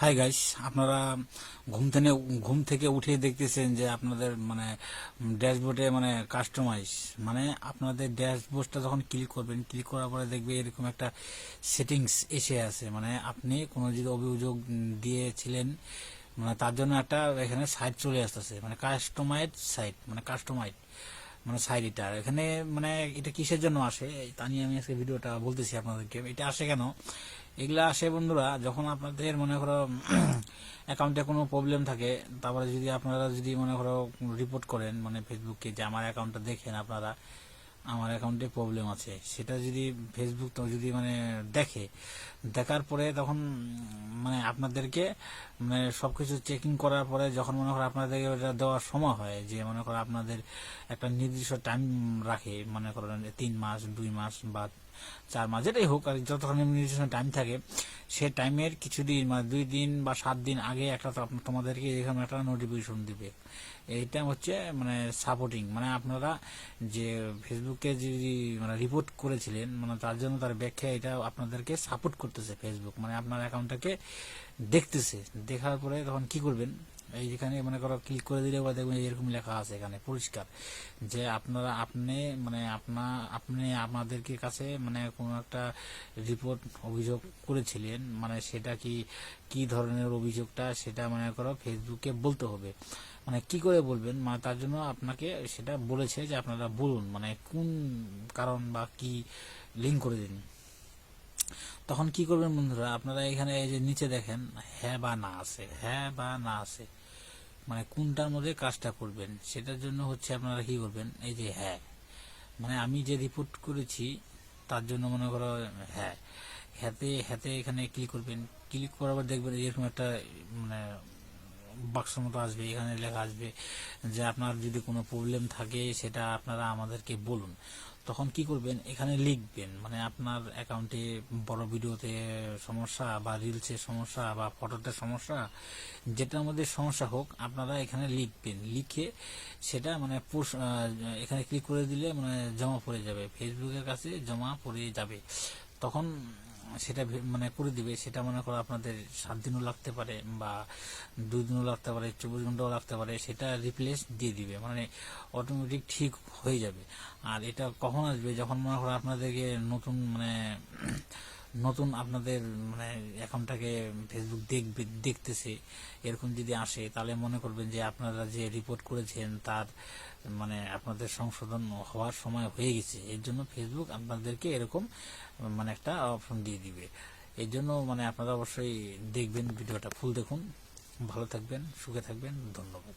Hi guys, আপনারা ঘুম থেকে উঠে দেখতেছেন যে আপনাদের ড্যাশবোর্ডে কাস্টমাইজ আপনাদের ড্যাশবোর্ডটা যখন ক্লিক করবেন, ক্লিক করার পরে দেখবে এরকম একটা সেটিংস এসে আছে। আপনি কোনো যদি অভিযোগ দিয়েছিলেন, তার জন্য একটা এখানে সাইট চলে আসতেছে, কাস্টমাইজ সাইট, কাস্টমাইজ সাইড। এটা এখানে এটা কিসের জন্য আসে তা নিয়ে আমি আজকে ভিডিওটা বলতেছি আপনাদেরকে। এটা আসে কেন? এগুলা আসে বন্ধুরা, যখন আপনাদের মনে করো অ্যাকাউন্টে কোনো প্রবলেম থাকে, তারপরে যদি আপনারা যদি মনে করো রিপোর্ট করেন ফেসবুককে, যে আমার অ্যাকাউন্টটা দেখেন আপনারা, আমার অ্যাকাউন্টে প্রবলেম আছে, সেটা যদি ফেসবুক তো যদি দেখে, দেখার পরে তখন আপনাদেরকে সবকিছু চেকিং করার পরে যখন মনে করো আপনাদেরকে ওটা দেওয়ার সময় হয়, যে মনে করো আপনাদের একটা নির্দিষ্ট টাইম রাখে, মনে করেন 3 মাস 2 মাস বা 4 মাস, যেটাই হোক আর যতক্ষণ নির্দিষ্ট টাইম থাকে, সে টাইমের কিছুদিন 2 দিন বা 7 দিন আগে একটা তোমাদেরকে এরকম একটা নোটিফিকেশন দিবে। এইটা হচ্ছে সাপোর্টিং, আপনারা যে ফেসবুকে যদি রিপোর্ট করেছিলেন, তার জন্য তার ব্যাখ্যা এটা আপনাদেরকে সাপোর্ট করতেছে ফেসবুক, আপনার অ্যাকাউন্টটাকে দেখতেছে। দেখার পরে তখন কি করবেন, এই যেখানে মনে করো ক্লিক করে দিলে বা দেখবেন এরকম লেখা আছে এখানে পরিষ্কার, যে আপনারা আপনি আপনাদেরকে কাছে কোনো একটা রিপোর্ট অভিযোগ করেছিলেন, সেটা কি ধরনের অভিযোগটা, সেটা মনে করো ফেসবুকে বলতে হবে। কি করে বলবেন, তার জন্য আপনাকে সেটা বলেছে যে আপনারা বলুন, কোন কারণ বা কি লিঙ্ক করে দিন। তখন কি করবেন বন্ধুরা, আপনারা এখানে এই যে নিচে দেখেন হ্যাঁ বা না আছে, হ্যাঁ বা না আছে, কোনটার মধ্যে কাজটা করবেন, সেটার জন্য হচ্ছে আপনারা কি করবেন, এই যে হ্যাঁ, আমি যে রিপোর্ট করেছি তার জন্য মনে করো হ্যাঁ, হ্যাঁতে হ্যাঁতে এখানে ক্লিক করবেন। ক্লিক করার পর দেখবেন এরকম একটা মানে বাক্স মতো আসবে, এখানে লেখা আসবে যে আপনার যদি কোনো প্রবলেম থাকে সেটা আপনারা আমাদেরকে বলুন। তখন কি করবেন, এখানে লিখবেন, আপনার অ্যাকাউন্টে বড় ভিডিওতে সমস্যা বা রিলসে সমস্যা বা ফটোতে সমস্যা, যেটার মধ্যে সমস্যা হোক, আপনারা এখানে লিখবেন। লিখে সেটা এখানে ক্লিক করে দিলে জমা পড়ে যাবে, ফেসবুকের কাছে জমা পড়ে যাবে। তখন সেটা করে দিবে। সেটা মনে করো আপনাদের 7 দিনও লাগতে পারে বা 2 দিনও লাগতে পারে, 24 ঘন্টাও লাগতে পারে, সেটা রিপ্লেস দিয়ে দিবে, অটোমেটিক ঠিক হয়ে যাবে। আর এটা কখন আসবে, যখন মনে করো আপনাদেরকে নতুন নতুন আপনাদের অ্যাকাউন্টটাকে ফেসবুক দেখতেছে, এরকম যদি আসে, তাহলে মনে করবেন যে আপনারা যে রিপোর্ট করেছেন তার আপনাদের সংশোধন হওয়ার সময় হয়ে গেছে। এর জন্য ফেসবুক আপনাদেরকে এরকম একটা অপশন দিয়ে দিবে। এর জন্য আপনারা অবশ্যই দেখবেন, ভিডিওটা ফুল দেখুন। ভালো থাকবেন, সুখে থাকবেন, ধন্যবাদ।